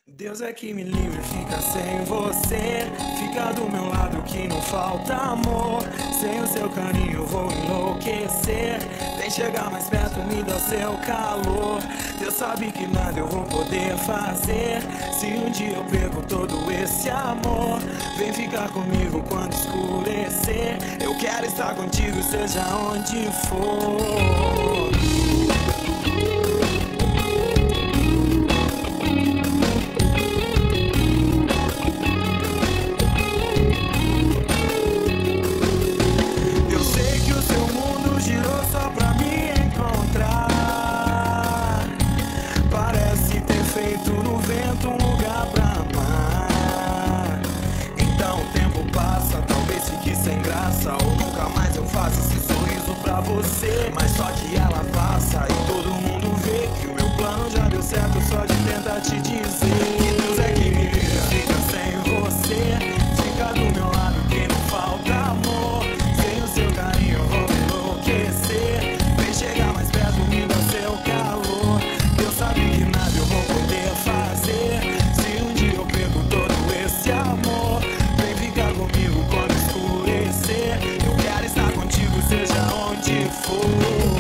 Deus é que me livre, fica sem você. Fica do meu lado que não falta amor. Sem o seu carinho eu vou enlouquecer. Vem chegar mais perto, me dá seu calor. Deus sabe que nada eu vou poder fazer. Se um dia eu perco todo esse amor, vem ficar comigo quando escurecer. Eu quero estar contigo, seja onde for. Ou nunca mais eu faço esse sorriso pra você. Mas só que ela passa e todo mundo vê que o meu plano já deu certo só de tentar te dizer que Deus é que me livre, fica sem você. Fica do meu lado que não falta amor. Sem o seu carinho eu vou enlouquecer. Vem chegar mais perto, me dá seu calor. Deus sabe que nada eu vou poder fazer. Se um dia eu perco todo esse amor, vem ficar comigo quando escurecer. Eu quero estar contigo, seja onde for.